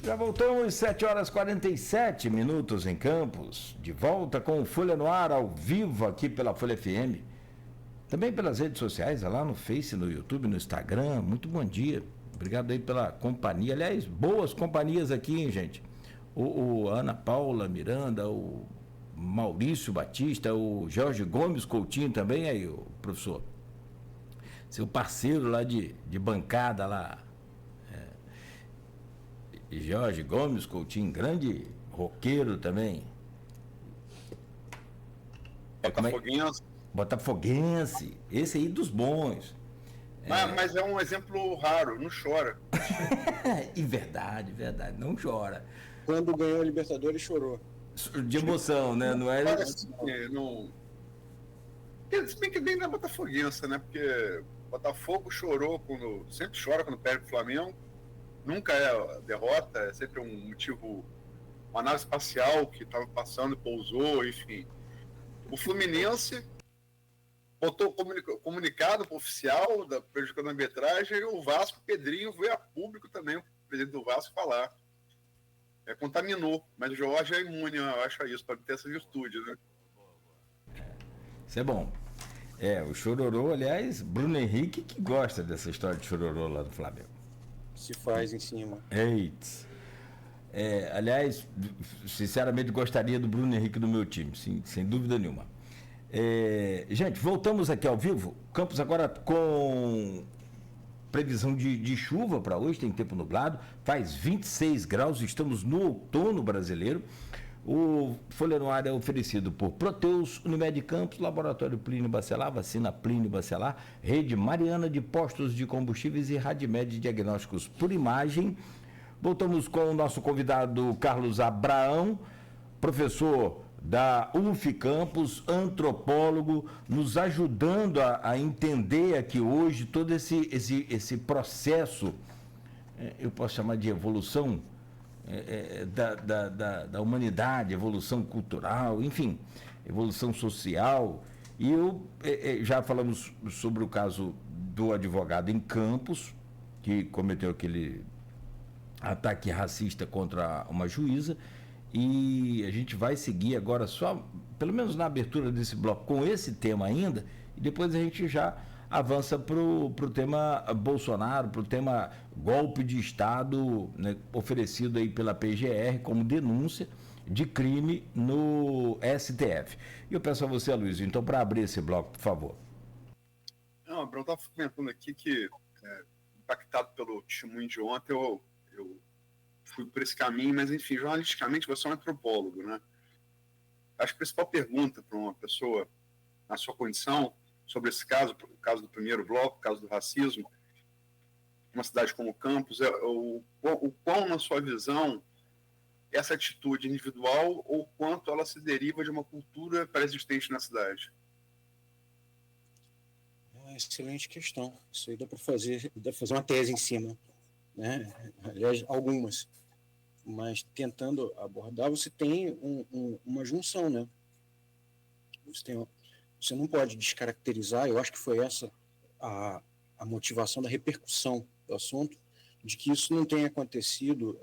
Já voltamos, 7 horas 47 minutos em Campos, de volta com o Folha no Ar, ao vivo aqui pela Folha FM, também pelas redes sociais, lá no Face, no YouTube, no Instagram. Muito bom dia, obrigado aí pela companhia, aliás, boas companhias aqui, hein, gente? O Ana Paula Miranda, o Maurício Batista, o Jorge Gomes Coutinho também, aí, o professor, seu parceiro lá de bancada lá, Jorge Gomes Coutinho, grande roqueiro também. Botafoguense. Botafoguense, esse aí dos bons. Mas é um exemplo raro, não chora. E verdade, não chora. Quando ganhou a Libertadores, chorou. De emoção, né? Não é? Assim, não... Se bem que nem na Botafoguense, né? Porque Botafogo chorou sempre chora quando perde o Flamengo. Nunca é derrota, é sempre um motivo, uma nave espacial que estava passando e pousou, enfim. O Fluminense botou comunicado oficial prejudicando a arbitragem, e o Vasco, Pedrinho, veio a público também, o presidente do Vasco, falar. Contaminou, mas o Jorge é imune, eu acho, a isso, para ter essa virtude, né? Isso é bom. O chororô, aliás, Bruno Henrique que gosta dessa história de chororô lá do Flamengo. Se faz em cima. Eita. Aliás, sinceramente gostaria do Bruno Henrique no meu time, sim, sem dúvida nenhuma. Gente, voltamos aqui ao vivo. Campos agora com previsão de chuva para hoje, tem tempo nublado, faz 26 graus, estamos no outono brasileiro. O Folha no Ar é oferecido por Proteus, Unimed Campos, Laboratório Plínio Bacelar, Vacina Plínio Bacelar, Rede Mariana de Postos de Combustíveis e Radimed Diagnósticos por Imagem. Voltamos com o nosso convidado Carlos Abraão, professor da UF Campos, antropólogo, nos ajudando a entender aqui hoje todo esse processo, eu posso chamar de evolução, da humanidade, evolução cultural, enfim, evolução social. E já falamos sobre o caso do advogado em Campos, que cometeu aquele ataque racista contra uma juíza, e a gente vai seguir agora só, pelo menos na abertura desse bloco, com esse tema ainda, e depois a gente já avança para o tema Bolsonaro, para o tema golpe de Estado, né, oferecido aí pela PGR como denúncia de crime no STF. E eu peço a você, Luiz, então, para abrir esse bloco, por favor. Não, eu estava comentando aqui que, impactado pelo testemunho de ontem, eu fui por esse caminho, mas, enfim, jornalisticamente, você é um antropólogo, né? Acho que a principal pergunta para uma pessoa, na sua condição, sobre esse caso, o caso do primeiro bloco, o caso do racismo, uma cidade como Campos, o quão, na sua visão, essa atitude individual ou quanto ela se deriva de uma cultura pré-existente na cidade? Excelente questão. Isso aí dá para fazer uma tese em cima, né? Aliás, algumas. Mas tentando abordar, você tem uma junção, né? Você não pode descaracterizar, eu acho que foi essa a motivação da repercussão do assunto, de que isso não tenha acontecido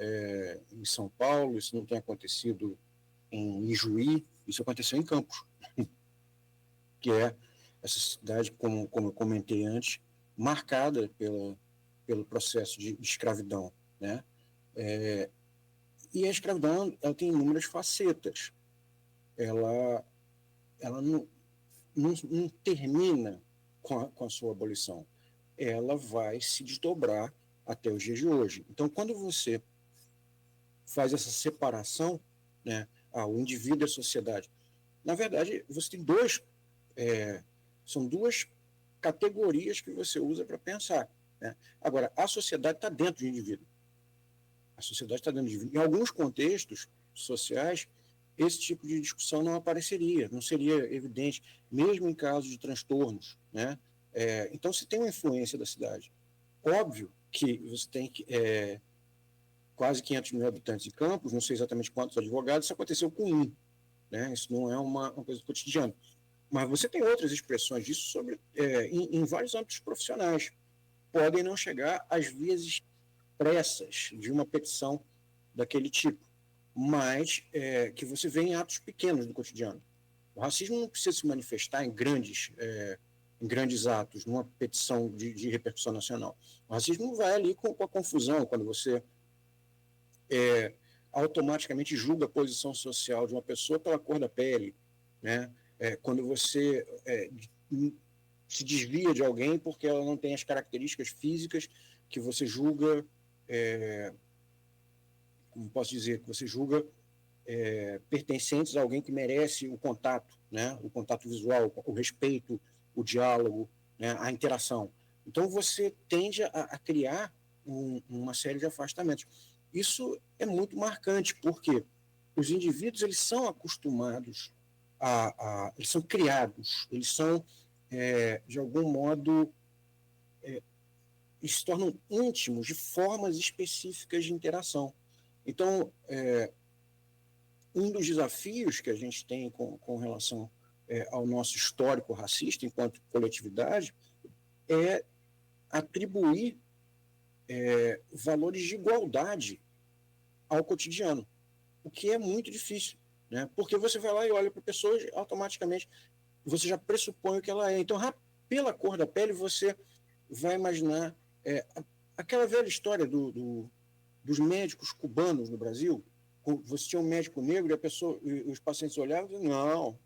em São Paulo, isso não tenha acontecido em Juí, isso aconteceu em Campos, que é essa cidade, como eu comentei antes, marcada pelo processo de escravidão, né? E a escravidão, ela tem inúmeras facetas. Ela não termina com a sua abolição. Ela vai se desdobrar até os dias de hoje. Então, quando você faz essa separação, né, o indivíduo e a sociedade, na verdade, você tem são duas categorias que você usa para pensar, né? Agora, a sociedade está dentro do indivíduo. A sociedade está dentro do indivíduo. Em alguns contextos sociais, esse tipo de discussão não apareceria, não seria evidente, mesmo em casos de transtornos, né? Então, se tem uma influência da cidade, óbvio que você tem quase 500 mil habitantes de Campos, não sei exatamente quantos advogados, isso aconteceu com um, né? Isso não é uma coisa cotidiana. Mas você tem outras expressões disso em vários âmbitos profissionais. Podem não chegar às vias expressas de uma petição daquele tipo, mas que você vê em atos pequenos do cotidiano. O racismo não precisa se manifestar em grandes atos, numa petição de repercussão nacional. O racismo vai ali com a confusão, quando você automaticamente julga a posição social de uma pessoa pela cor da pele, né? Quando você se desvia de alguém porque ela não tem as características físicas que você julga, como posso dizer, que você julga pertencentes a alguém que merece o contato, né? O contato visual, o respeito, o diálogo, né? A interação. Então você tende a criar uma série de afastamentos. Isso é muito marcante, porque os indivíduos eles são acostumados eles são criados, eles são, de algum modo, eles se tornam íntimos de formas específicas de interação. Então, um dos desafios que a gente tem com relação ao nosso histórico racista, enquanto coletividade, é atribuir valores de igualdade ao cotidiano, o que é muito difícil, né? Porque você vai lá e olha para a pessoa e automaticamente você já pressupõe o que ela é. Então, pela cor da pele, você vai imaginar aquela velha história dos médicos cubanos no Brasil. Você tinha um médico negro e os pacientes olhavam e diziam,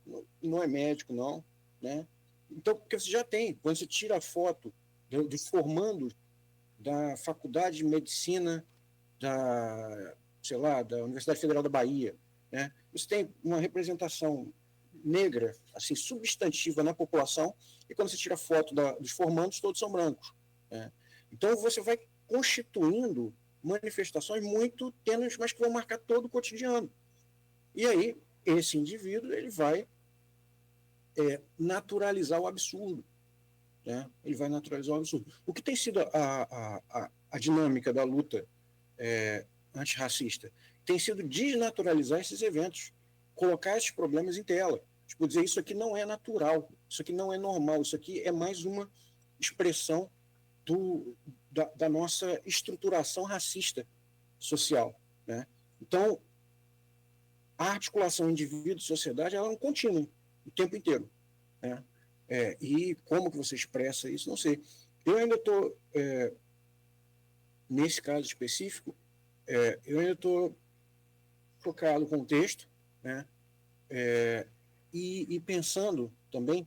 não é médico, não, né? Então, porque você já tem, quando você tira a foto dos formandos da Faculdade de Medicina da Universidade Federal da Bahia, né? Você tem uma representação negra, assim, substantiva na população, e quando você tira foto dos formandos, todos são brancos, né? Então, você vai constituindo manifestações muito tênues, mas que vão marcar todo o cotidiano. E aí, esse indivíduo ele vai naturalizar o absurdo, né? Ele vai naturalizar o absurdo. O que tem sido a dinâmica da luta antirracista? Tem sido desnaturalizar esses eventos, colocar esses problemas em tela. Tipo, dizer, isso aqui não é natural, isso aqui não é normal, isso aqui é mais uma expressão da nossa estruturação racista social, né? Então, a articulação indivíduo-sociedade ela é um contínuo o tempo inteiro, né? E como que você expressa isso, não sei. Eu ainda estou, nesse caso específico, eu ainda estou focado com o texto, né? E pensando também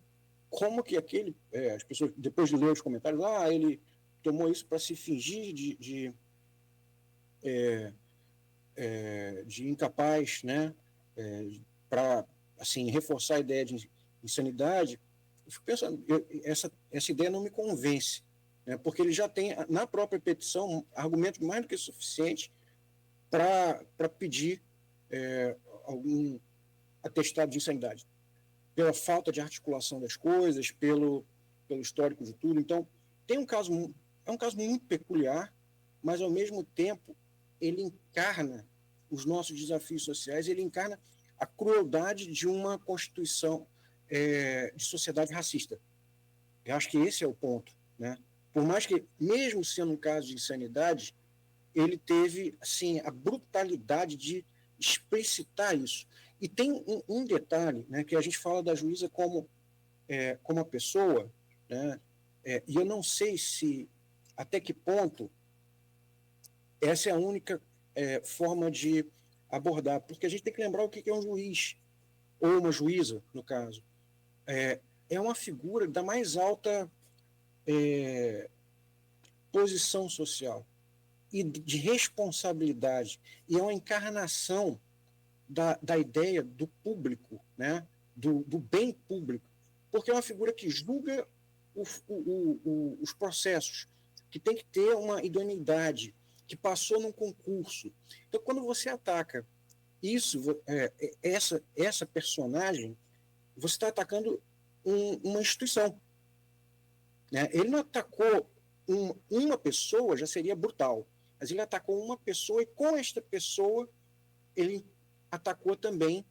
como que as pessoas, depois de ler os comentários, ele tomou isso para se fingir de incapaz, né? Para assim, reforçar a ideia de insanidade. Eu fico pensando, essa ideia não me convence, né? Porque ele já tem, na própria petição, argumentos mais do que suficientes para pedir algum atestado de insanidade, pela falta de articulação das coisas, pelo histórico de tudo. Então, é um caso muito peculiar, mas, ao mesmo tempo, ele encarna os nossos desafios sociais, ele encarna a crueldade de uma constituição de sociedade racista. Eu acho que esse é o ponto, né? Por mais que, mesmo sendo um caso de insanidade, ele teve assim, a brutalidade de explicitar isso. E tem um detalhe, né, que a gente fala da juíza como a pessoa, né, e eu não sei até que ponto essa é a única forma de abordar, porque a gente tem que lembrar o que é um juiz, ou uma juíza, no caso. É uma figura da mais alta posição social e de responsabilidade, e é uma encarnação da ideia do público, né? do bem público, porque é uma figura que julga os processos, que tem que ter uma idoneidade, que passou num concurso. Então, quando você ataca essa personagem, você está atacando uma instituição, né? Ele não atacou uma pessoa, já seria brutal, mas ele atacou uma pessoa, e com esta pessoa ele atacou também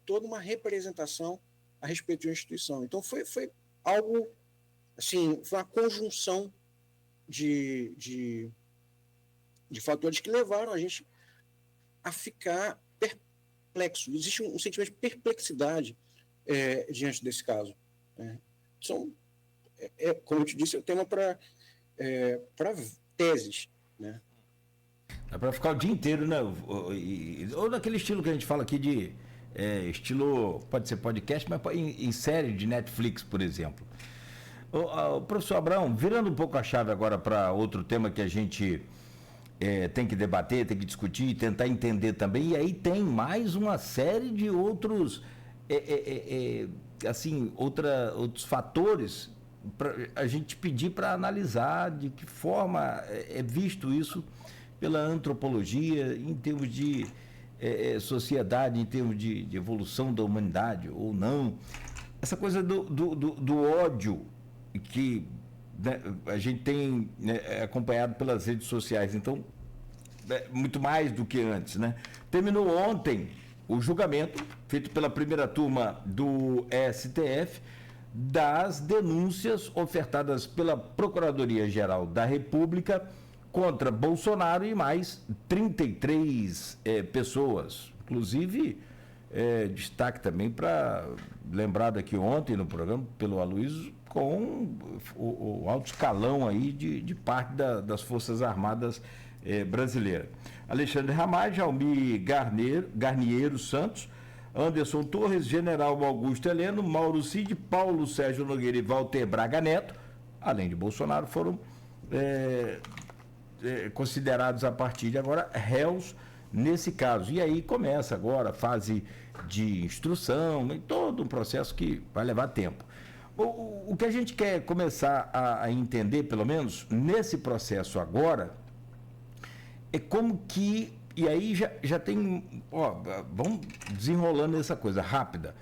toda uma representação a respeito de uma instituição. Então foi algo assim, foi uma conjunção de fatores que levaram a gente a ficar perplexo. Existe um sentimento de perplexidade diante desse caso. Né? Como eu te disse, é um tema para teses. Né? É para ficar o dia inteiro, né? Ou naquele estilo que a gente fala aqui de estilo, pode ser podcast, mas em série de Netflix, por exemplo. O professor Abraão, virando um pouco a chave agora para outro tema que a gente tem que debater, tem que discutir e tentar entender também, e aí tem mais uma série de outros, outros fatores para a gente pedir para analisar de que forma é visto isso pela antropologia, em termos de sociedade, em termos de evolução da humanidade ou não. Essa coisa do ódio que, né, a gente tem, né, acompanhado pelas redes sociais, então, muito mais do que antes, né? Terminou ontem o julgamento feito pela primeira turma do STF das denúncias ofertadas pela Procuradoria-Geral da República contra Bolsonaro e mais 33 pessoas. Inclusive, destaque também para lembrado aqui ontem no programa pelo Aloysio, com o alto escalão aí de parte das Forças Armadas brasileiras. Alexandre Ramage, Almir Garniero Santos, Anderson Torres, General Augusto Heleno, Mauro Cid, Paulo Sérgio Nogueira e Walter Braga Neto, além de Bolsonaro, foram considerados a partir de agora réus nesse caso. E aí começa agora a fase de instrução, e todo um processo que vai levar tempo. O que a gente quer começar a entender, pelo menos, nesse processo agora, é como que... E aí já tem... vamos desenrolando essa coisa rápida.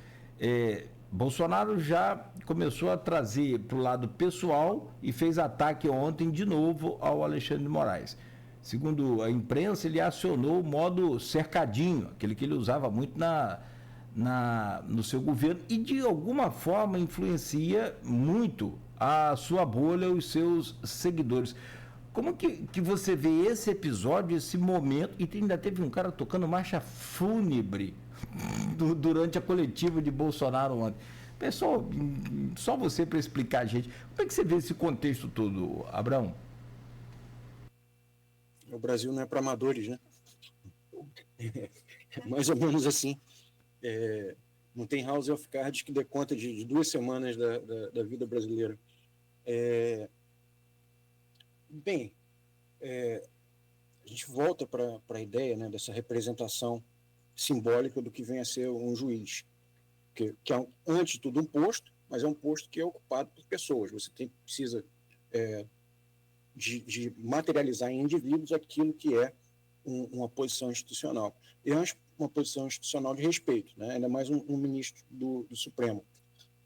Bolsonaro já começou a trazer para o lado pessoal e fez ataque ontem de novo ao Alexandre de Moraes. Segundo a imprensa, ele acionou o modo cercadinho, aquele que ele usava muito no seu governo, e de alguma forma influencia muito a sua bolha, os seus seguidores. Como que você vê esse episódio, esse momento, e ainda teve um cara tocando marcha fúnebre durante a coletiva de Bolsonaro ontem? Pessoal, só você para explicar a gente, como é que você vê esse contexto todo, Abraão? O Brasil não é para amadores, né? Mais ou menos assim. Não tem House of Cards que dê conta de 2 semanas da vida brasileira. Bem, a gente volta para a ideia, né, dessa representação simbólica do que vem a ser um juiz, que é, antes de tudo, um posto, mas é um posto que é ocupado por pessoas. Você precisa de materializar em indivíduos aquilo que é uma posição institucional. E é uma posição institucional de respeito, né? Ainda mais um ministro do Supremo.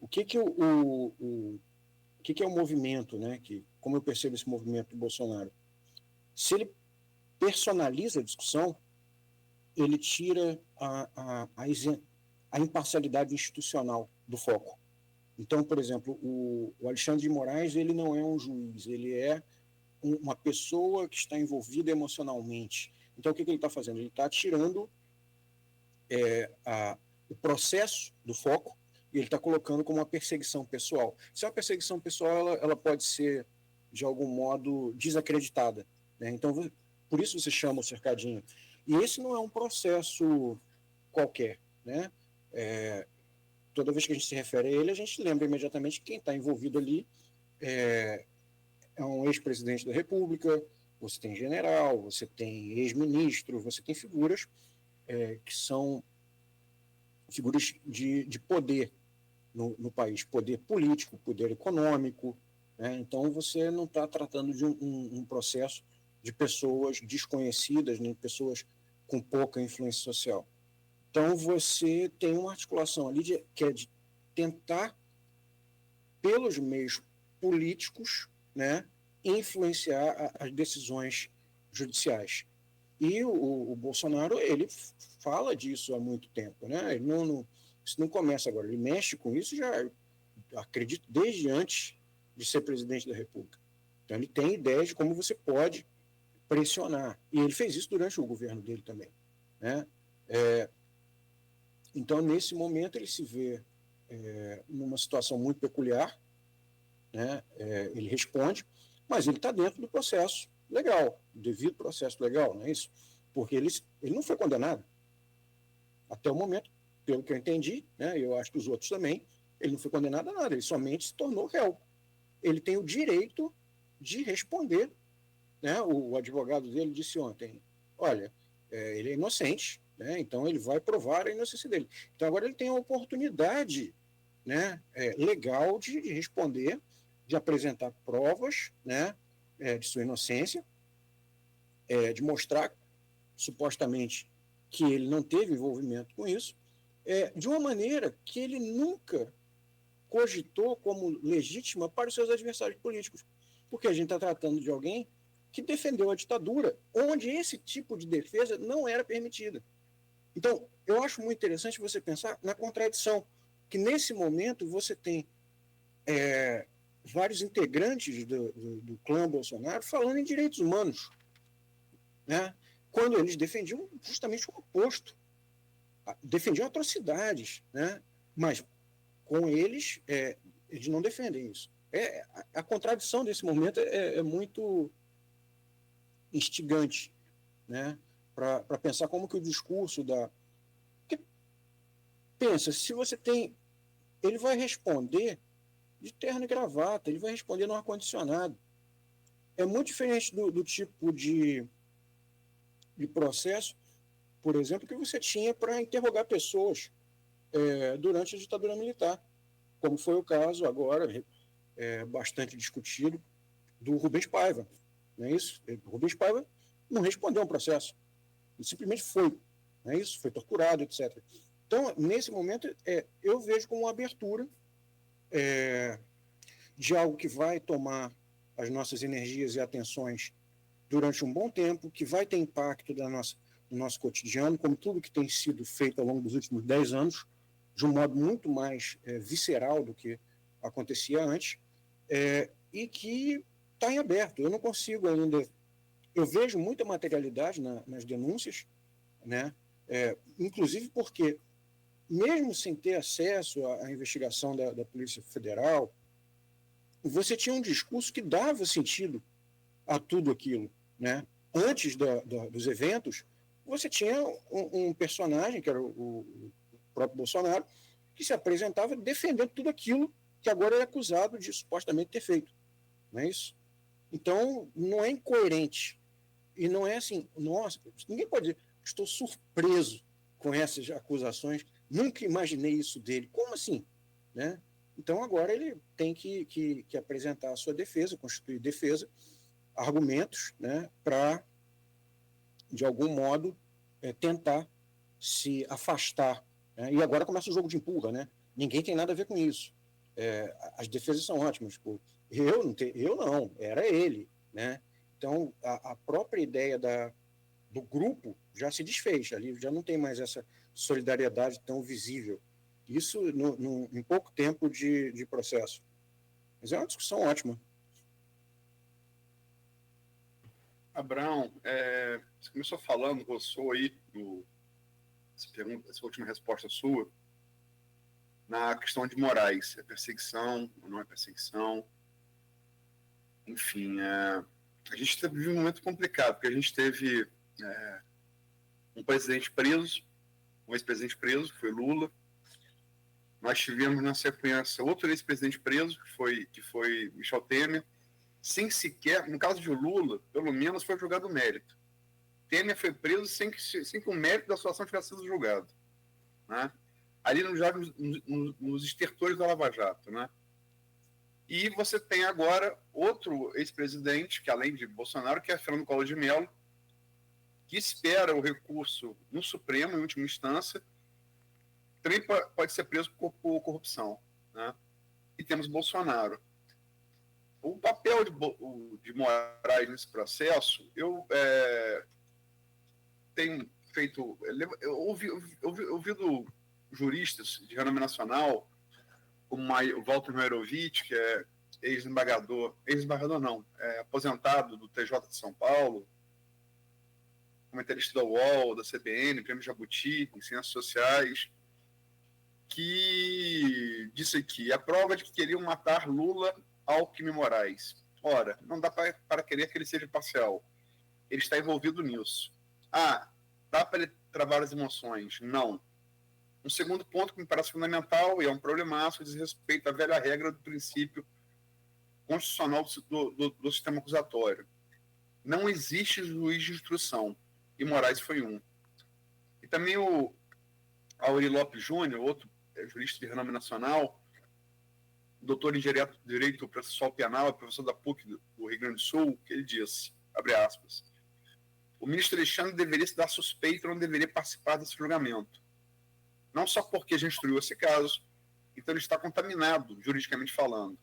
O que é o movimento, né? Como eu percebo esse movimento do Bolsonaro? Se ele personaliza a discussão, ele tira a imparcialidade institucional do foco. Então, por exemplo, o Alexandre de Moraes, ele não é um juiz, ele é uma pessoa que está envolvida emocionalmente. Então, o que ele está fazendo? Ele está tirando o processo do foco e ele está colocando como uma perseguição pessoal. Se é uma perseguição pessoal, ela pode ser, de algum modo, desacreditada. Né? Então, por isso você chama o cercadinho. E esse não é um processo qualquer. Né? Toda vez que a gente se refere a ele, a gente lembra imediatamente que quem está envolvido ali é um ex-presidente da República, você tem general, você tem ex-ministro, você tem figuras que são figuras de poder no país, poder político, poder econômico. Né? Então, você não está tratando de um processo de pessoas desconhecidas, nem pessoas com pouca influência social. Então, você tem uma articulação ali que é de tentar, pelos meios políticos, né, influenciar as decisões judiciais. E o Bolsonaro, ele fala disso há muito tempo. Né? Ele isso não começa agora, ele mexe com isso já, acredito, desde antes de ser presidente da República. Então, ele tem ideia de como você pode pressionar. E ele fez isso durante o governo dele também. né? Então, nesse momento, ele se vê numa situação muito peculiar, né? Ele responde, mas ele está dentro do processo legal, do devido processo legal, não é isso? Porque ele não foi condenado. Até o momento, pelo que eu entendi, né? Eu acho que os outros também, ele não foi condenado a nada, ele somente se tornou réu. Ele tem o direito de responder, né? O advogado dele disse ontem, olha, ele é inocente, né? Então ele vai provar a inocência dele. Então agora ele tem a oportunidade, né, legal de responder, de apresentar provas, né, de sua inocência, de mostrar supostamente que ele não teve envolvimento com isso, de uma maneira que ele nunca cogitou como legítima para os seus adversários políticos. Porque a gente está tratando de alguém que defendeu a ditadura, onde esse tipo de defesa não era permitida. Então, eu acho muito interessante você pensar na contradição, que nesse momento você tem vários integrantes do clã Bolsonaro falando em direitos humanos, né? Quando eles defendiam justamente o oposto, defendiam atrocidades, né? Mas com eles, eles não defendem isso. A contradição desse momento é muito instigante, né? Para pensar como que o discurso da... Porque, pensa, se você tem... Ele vai responder de terno e gravata, ele vai responder no ar-condicionado. É muito diferente do tipo de processo, por exemplo, que você tinha para interrogar pessoas durante a ditadura militar, como foi o caso agora, bastante discutido, do Rubens Paiva. Não é isso? O Rubens Paiva não respondeu a um processo, ele simplesmente foi, não é isso? Foi torturado, etc. Então, nesse momento, eu vejo como uma abertura de algo que vai tomar as nossas energias e atenções durante um bom tempo, que vai ter impacto no nosso cotidiano, como tudo que tem sido feito ao longo dos últimos 10 anos, de um modo muito mais visceral do que acontecia antes, e que está em aberto. Eu não consigo ainda... Eu vejo muita materialidade nas denúncias, né? Inclusive porque, mesmo sem ter acesso à investigação da Polícia Federal, você tinha um discurso que dava sentido a tudo aquilo, né? Antes dos eventos, você tinha um personagem, que era o próprio Bolsonaro, que se apresentava defendendo tudo aquilo que agora é acusado de supostamente ter feito. Não é isso? Então, não é incoerente. E não é assim, nossa, ninguém pode dizer, estou surpreso com essas acusações, nunca imaginei isso dele. Como assim? Né? Então, agora ele tem que apresentar a sua defesa, constituir defesa, argumentos, né, para, de algum modo, tentar se afastar. Né? E agora começa o jogo de empurra, né? Ninguém tem nada a ver com isso. As defesas são ótimas. Pô. Eu não, era ele. Né? Então, a própria ideia do grupo já se desfez, ali já não tem mais essa solidariedade tão visível. Isso em pouco tempo de processo. Mas é uma discussão ótima. Abraão, você começou falando, roçou aí, essa última resposta sua, na questão de morais, é perseguição ou não é perseguição. Enfim, a gente teve um momento complicado, porque a gente teve um presidente preso, um ex-presidente preso, que foi Lula. Nós tivemos na sequência outro ex-presidente preso, que foi Michel Temer, sem sequer, no caso de Lula, pelo menos foi julgado o mérito. Temer foi preso sem que o mérito da situação tivesse sido julgado. Né? Ali nos estertores da Lava Jato. Né? E você tem agora outro ex-presidente, que além de Bolsonaro, que é Fernando Collor de Mello, que espera o recurso no Supremo, em última instância, também pode ser preso por corrupção. Né? E temos Bolsonaro. O papel de Moraes nesse processo, eu tenho feito... Eu ouvido juristas de renome nacional, como o Walter Mairovitch, que é ex-embargador não, aposentado do TJ de São Paulo, comentarista da UOL, da CBN, Prêmio Jabuti, em Ciências Sociais, que disse aqui, a prova de que queriam matar Lula, Alckmin e Moraes. Ora, não dá para querer que ele seja parcial. Ele está envolvido nisso. Dá para ele travar as emoções? Não. Um segundo ponto que me parece fundamental e é um problemaço, diz respeito à velha regra do princípio constitucional do sistema acusatório. Não existe juiz de instrução, e Moraes foi um. E também o Auri Lopes Júnior, outro jurista de renome nacional, doutor em Direito Processual Penal, professor da PUC do Rio Grande do Sul, que ele disse, abre aspas, o ministro Alexandre deveria se dar suspeita, não deveria participar desse julgamento. Não só porque já instruiu esse caso, então ele está contaminado, juridicamente falando,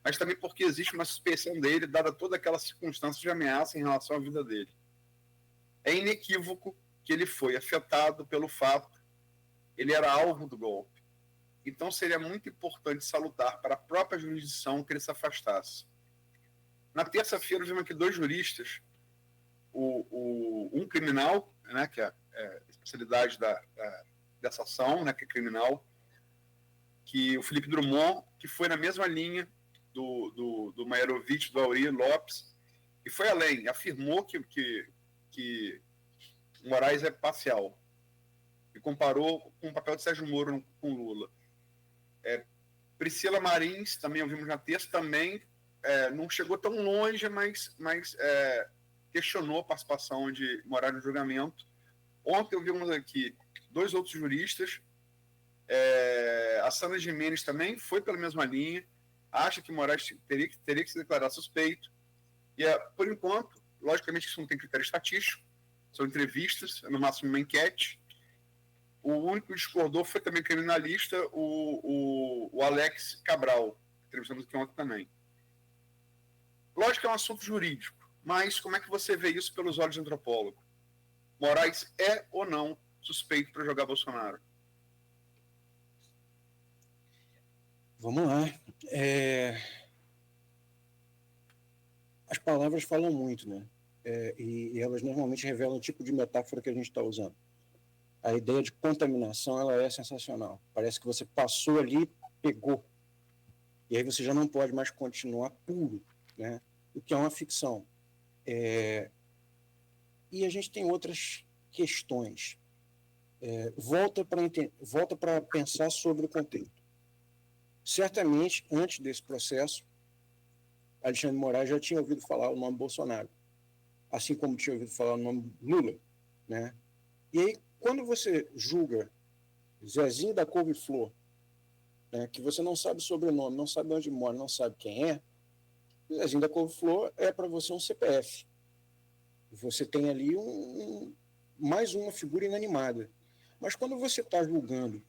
mas também porque existe uma suspeição dele, dada toda aquela circunstância de ameaça em relação à vida dele. É inequívoco que ele foi afetado pelo fato, ele era alvo do golpe. Então seria muito importante salutar para a própria jurisdição que ele se afastasse. Na terça-feira, vimos aqui 2 juristas, um criminal, né, que é a especialidade dessa ação, né, que é criminal, que o Felipe Drummond, que foi na mesma linha do Maierovitch, do Auri Lopes, e foi além, afirmou que Moraes é parcial, e comparou com o papel de Sérgio Moro com Lula. Priscila Marins, também ouvimos na terça, também não chegou tão longe, mas questionou a participação de Moraes no julgamento. Ontem ouvimos aqui 2 outros juristas, a Sandra Gimenez também foi pela mesma linha, acha que Moraes teria que se declarar suspeito, e por enquanto, logicamente isso não tem critério estatístico, são entrevistas, no máximo uma enquete. O único que discordou foi também criminalista, o Alex Cabral, entrevistamos aqui ontem também. Lógico que é um assunto jurídico, mas como é que você vê isso pelos olhos de antropólogo? Moraes é ou não suspeito para jogar Bolsonaro? Vamos lá. As palavras falam muito, né? E elas normalmente revelam o tipo de metáfora que a gente está usando. A ideia de contaminação, ela é sensacional. Parece que você passou ali, pegou. E aí você já não pode mais continuar puro, né? O que é uma ficção. E a gente tem outras questões. Volta para pensar sobre o contexto. Certamente, antes desse processo, Alexandre de Moraes já tinha ouvido falar o nome Bolsonaro, assim como tinha ouvido falar o nome Lula, né? E aí, quando você julga Zezinho da Couve-Flor, né, que você não sabe o sobrenome, não sabe onde mora, não sabe quem é, Zezinho da Couve-Flor é para você um CPF. Você tem ali mais uma figura inanimada. Mas quando você está julgando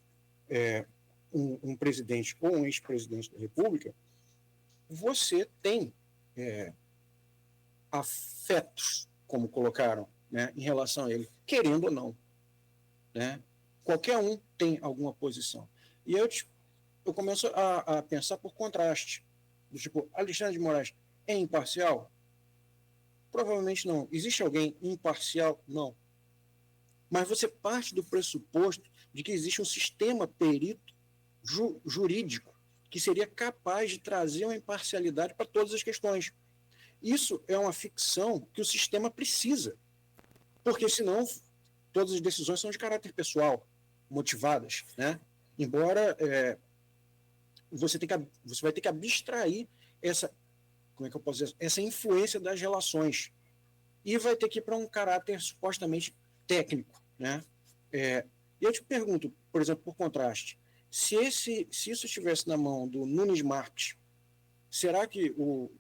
um presidente ou um ex-presidente da República, você tem afetos, como colocaram, né, em relação a ele, querendo ou não. Né? Qualquer um tem alguma posição. E eu começo a pensar por contraste. Do tipo, Alexandre de Moraes é imparcial? Provavelmente não. Existe alguém imparcial? Não. Mas você parte do pressuposto de que existe um sistema perito jurídico que seria capaz de trazer uma imparcialidade para todas as questões. Isso é uma ficção que o sistema precisa, porque senão todas as decisões são de caráter pessoal, motivadas, né? Embora você vai ter que abstrair essa influência das relações e vai ter que ir para um caráter supostamente técnico, né? E eu te pergunto, por exemplo, por contraste, se isso estivesse na mão do Nunes Marques, será que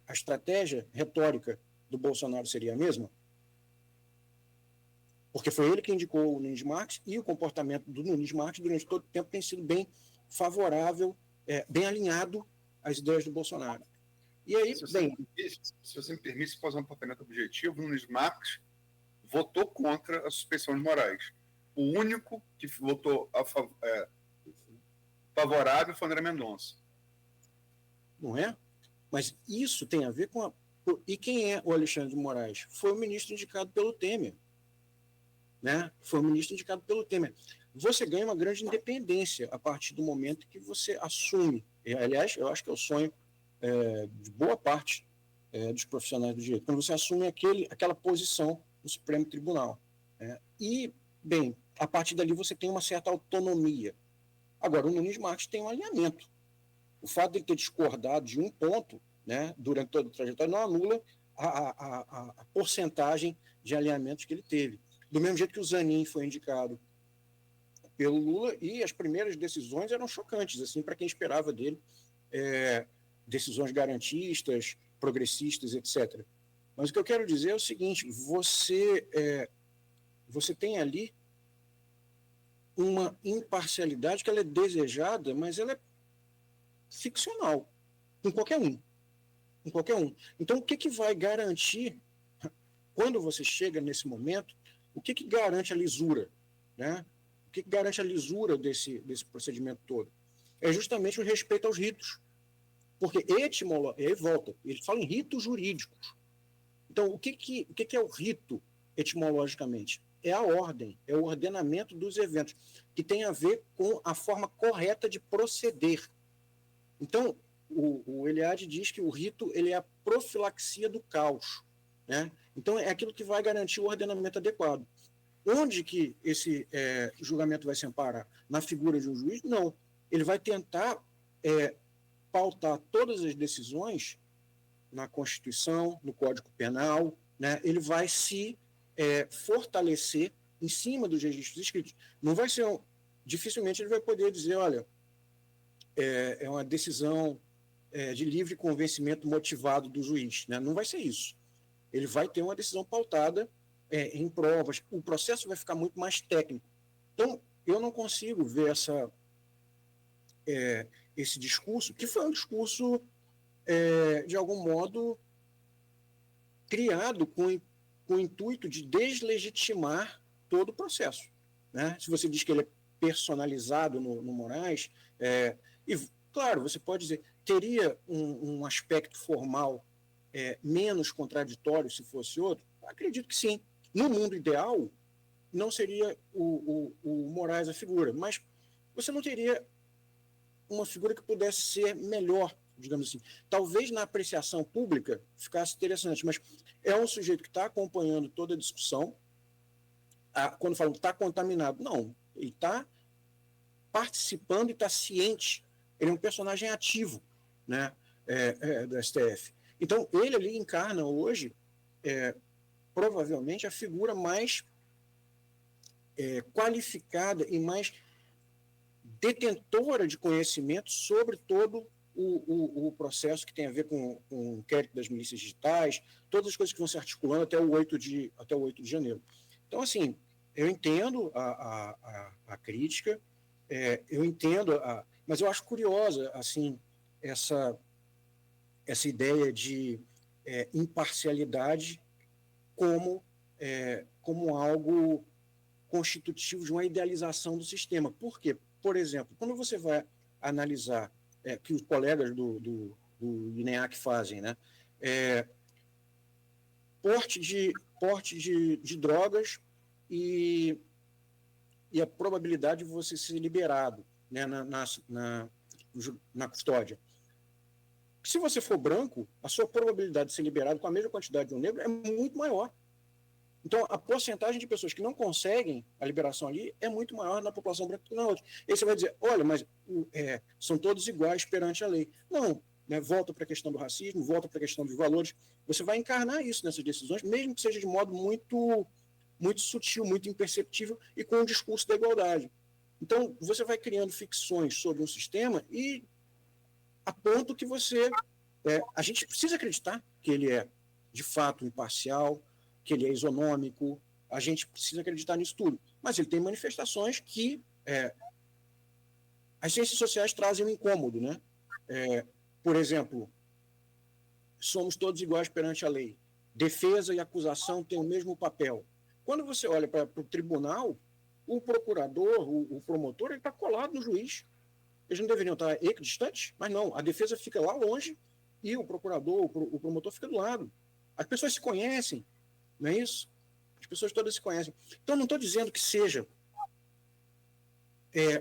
a estratégia retórica do Bolsonaro seria a mesma? Porque foi ele que indicou o Nunes Marques e o comportamento do Nunes Marques durante todo o tempo tem sido bem favorável, bem alinhado às ideias do Bolsonaro. E aí, se você me permite fazer um comportamento objetivo, o Nunes Marques votou contra a suspeição de Moraes. O único que votou favorável foi André Mendonça. Não é? Mas isso tem a ver com E quem é o Alexandre de Moraes? Foi o ministro indicado pelo Temer. né? Foi um ministro indicado pelo Temer. Você ganha uma grande independência a partir do momento que você assume. Aliás, eu acho que é o sonho de boa parte dos profissionais do direito, quando você assume aquela posição no Supremo Tribunal. E, bem, a partir dali você tem uma certa autonomia. Agora, o Nunes Marques tem um alinhamento. O fato de ele ter discordado de um ponto, né, durante toda a trajetória, não anula a porcentagem de alinhamentos que ele teve. Do mesmo jeito que o Zanin foi indicado pelo Lula, e as primeiras decisões eram chocantes, assim, para quem esperava dele, decisões garantistas, progressistas, etc. Mas o que eu quero dizer é o seguinte: você tem ali uma imparcialidade que ela é desejada, mas ela é ficcional, com qualquer um. Então, o que vai garantir, quando você chega nesse momento, o que garante a lisura, né? O que garante a lisura desse procedimento todo? É justamente o respeito aos ritos. Porque ele fala em ritos jurídicos. Então, o que é o rito, etimologicamente? É a ordem, é o ordenamento dos eventos, que tem a ver com a forma correta de proceder. Então, o Eliade diz que o rito ele é a profilaxia do caos, né? Então, é aquilo que vai garantir o ordenamento adequado. Onde que esse julgamento vai se amparar? Na figura de um juiz? Não. Ele vai tentar pautar todas as decisões na Constituição, no Código Penal, né? Ele vai se fortalecer em cima dos registros escritos. Não vai ser dificilmente ele vai poder dizer, olha, é uma decisão de livre convencimento motivado do juiz, né? Não vai ser isso. Ele vai ter uma decisão pautada em provas. O processo vai ficar muito mais técnico. Então, eu não consigo ver esse discurso, que foi um discurso, de algum modo, criado com o intuito de deslegitimar todo o processo, né? Se você diz que ele é personalizado no Moraes, e, claro, você pode dizer, teria um aspecto formal menos contraditório se fosse outro? Acredito que sim. No mundo ideal, não seria o Moraes a figura, mas você não teria uma figura que pudesse ser melhor, digamos assim. Talvez na apreciação pública ficasse interessante, mas é um sujeito que está acompanhando toda a discussão. Quando falam que está contaminado, não, ele está participando e está ciente. Ele é um personagem ativo, né, do STF. Então, ele ali encarna hoje, provavelmente, a figura mais qualificada e mais detentora de conhecimento sobre todo o processo que tem a ver com o inquérito das milícias digitais, todas as coisas que vão se articulando até o 8 de janeiro. Então, assim, eu entendo a crítica, eu entendo, mas eu acho curiosa, assim, essa ideia de imparcialidade como algo constitutivo de uma idealização do sistema. Por quê? Por exemplo, quando você vai analisar, que os colegas do INEAC fazem, né? Porte de drogas e a probabilidade de você ser liberado, né, na custódia. Se você for branco, a sua probabilidade de ser liberado com a mesma quantidade de um negro é muito maior. Então, a porcentagem de pessoas que não conseguem a liberação ali é muito maior na população branca do que na outra. E aí você vai dizer, olha, mas são todos iguais perante a lei. Não, né, volta para a questão do racismo, volta para a questão dos valores. Você vai encarnar isso nessas decisões, mesmo que seja de modo muito, muito sutil, muito imperceptível e com o discurso da igualdade. Então, você vai criando ficções sobre um sistema e a ponto que a gente precisa acreditar que ele é, de fato, imparcial, que ele é isonômico, a gente precisa acreditar nisso tudo. Mas ele tem manifestações que as ciências sociais trazem um incômodo, né? Por exemplo, somos todos iguais perante a lei. Defesa e acusação têm o mesmo papel. Quando você olha para o tribunal, o procurador, o promotor, ele está colado no juiz. Eles não deveriam estar equidistantes, mas não. A defesa fica lá longe e o procurador, o promotor fica do lado. As pessoas se conhecem, não é isso? As pessoas todas se conhecem. Então, não estou dizendo que seja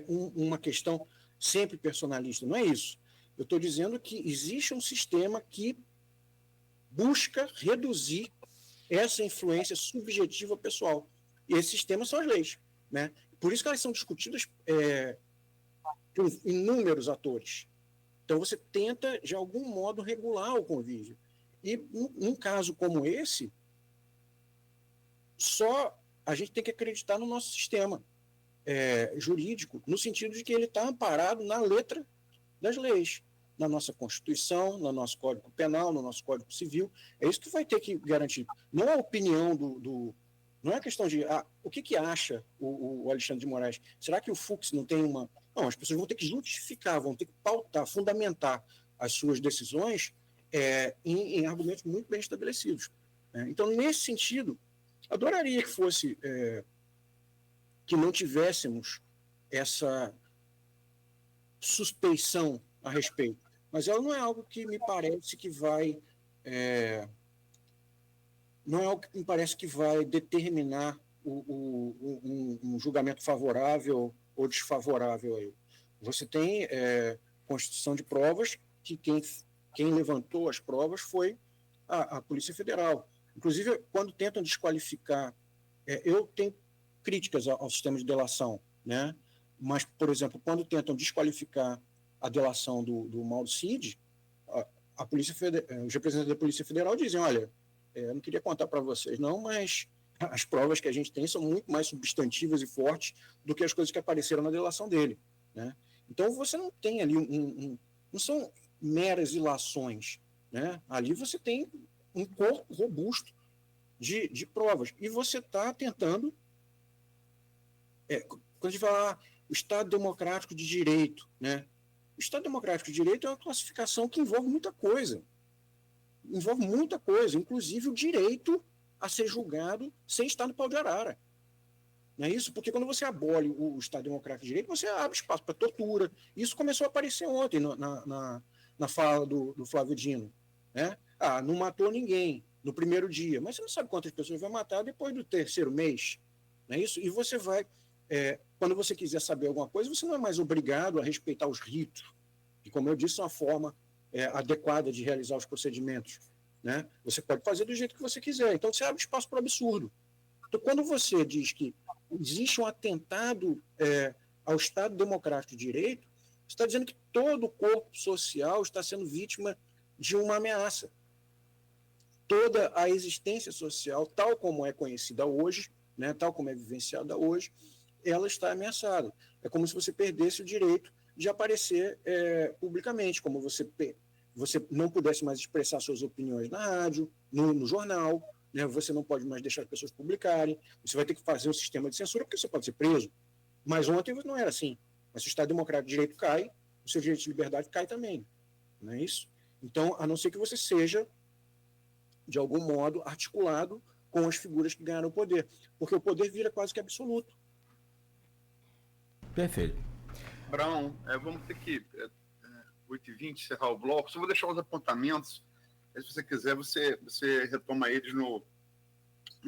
uma questão sempre personalista, não é isso. Eu estou dizendo que existe um sistema que busca reduzir essa influência subjetiva pessoal. E esse sistema são as leis, né? Por isso que elas são discutidas por inúmeros atores. Então, você tenta, de algum modo, regular o convívio. E, num caso como esse, só a gente tem que acreditar no nosso sistema jurídico, no sentido de que ele está amparado na letra das leis, na nossa Constituição, no nosso Código Penal, no nosso Código Civil. É isso que vai ter que garantir. Não é a opinião não é a questão de o que acha o Alexandre de Moraes. Será que o Fux não tem uma... Não, as pessoas vão ter que justificar, vão ter que pautar, fundamentar as suas decisões em argumentos muito bem estabelecidos. Então, nesse sentido, adoraria que fosse... que não tivéssemos essa suspeição a respeito. Mas ela não é algo que me parece que vai... não é algo que me parece que vai determinar um julgamento favorável ou desfavorável a ele. Você tem constituição de provas que quem levantou as provas foi a Polícia Federal. Inclusive, quando tentam desqualificar... eu tenho críticas ao sistema de delação, né? Mas, por exemplo, quando tentam desqualificar a delação do Mauro Cid, os representantes da Polícia Federal dizem, olha, eu não queria contar para vocês não, mas as provas que a gente tem são muito mais substantivas e fortes do que as coisas que apareceram na delação dele, né? Então, você não tem ali não são meras ilações, né? Ali você tem um corpo robusto de provas. E você está tentando... quando a gente fala o Estado Democrático de Direito, né? O Estado Democrático de Direito é uma classificação que envolve muita coisa. Envolve muita coisa, inclusive o direito a ser julgado sem estar no pau de arara. Não é isso? Porque quando você abole o Estado Democrático de Direito, você abre espaço para tortura. Isso começou a aparecer ontem na fala do Flávio Dino, né? Não matou ninguém no primeiro dia, mas você não sabe quantas pessoas vai matar depois do terceiro mês. Não é isso? E você vai... quando você quiser saber alguma coisa, você não é mais obrigado a respeitar os ritos, que, como eu disse, são a forma adequada de realizar os procedimentos, né? Você pode fazer do jeito que você quiser. Então, você abre espaço para o absurdo. Então, quando você diz que existe um atentado ao Estado Democrático de Direito, você está dizendo que todo o corpo social está sendo vítima de uma ameaça. Toda a existência social, tal como é conhecida hoje, né, tal como é vivenciada hoje, ela está ameaçada. É como se você perdesse o direito de aparecer publicamente, como você não pudesse mais expressar suas opiniões na rádio, no jornal, né? Você não pode mais deixar as pessoas publicarem, você vai ter que fazer um sistema de censura, porque você pode ser preso. Mas ontem não era assim. Mas se o Estado Democrático de Direito cai, o seu direito de liberdade cai também. Não é isso? Então, a não ser que você seja, de algum modo, articulado com as figuras que ganharam o poder. Porque o poder vira quase que absoluto. Perfeito. Abraão, vamos ter que 8h20 encerrar o bloco. Só vou deixar os apontamentos. Se você quiser, você retoma eles no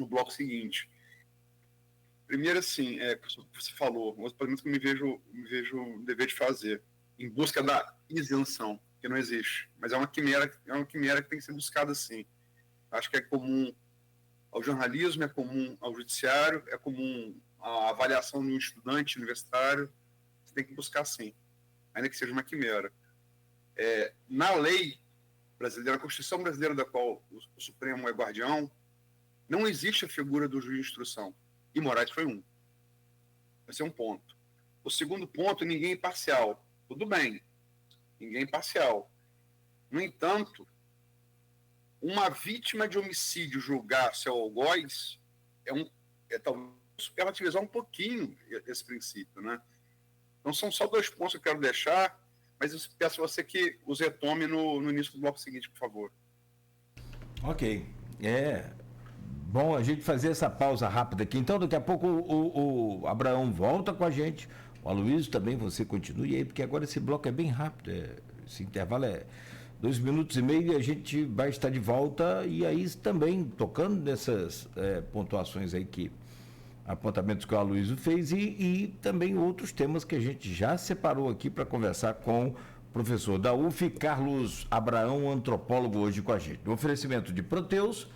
bloco seguinte. Primeiro, assim, você falou, os apontamentos que eu me vejo o dever de fazer, em busca da isenção, que não existe. Mas é uma quimera que tem que ser buscada, sim. Acho que é comum ao jornalismo, é comum ao judiciário, é comum à avaliação de um estudante universitário. Você tem que buscar, sim, ainda que seja uma quimera. Na lei brasileira, na Constituição brasileira, da qual o Supremo é guardião, não existe a figura do juiz de instrução. E Moraes foi um. Esse é um ponto. O segundo ponto, ninguém é imparcial. Tudo bem, ninguém é imparcial. No entanto, uma vítima de homicídio julgar seu algoz talvez relativizar um pouquinho esse princípio, né? Então, são só 2 pontos que eu quero deixar, mas eu peço a você que os retome no início do bloco seguinte, por favor. Ok. Bom a gente fazer essa pausa rápida aqui. Então, daqui a pouco o Abraão volta com a gente. O Aloysio também, você continue aí, porque agora esse bloco é bem rápido. Esse intervalo é 2 minutos e meio e a gente vai estar de volta e aí também tocando nessas pontuações aí apontamentos que o Aloysio fez e também outros temas que a gente já separou aqui para conversar com o professor da UF, Carlos Abraão, antropólogo, hoje com a gente. No oferecimento de Proteus,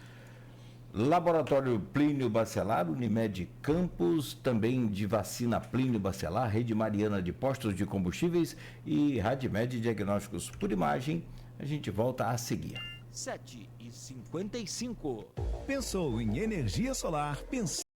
Laboratório Plínio Bacelar, Unimed Campos, também de vacina Plínio Bacelar, Rede Mariana de Postos de Combustíveis e Radmed Diagnósticos por Imagem. A gente volta a seguir. 7h55. Pensou em energia solar? Pensou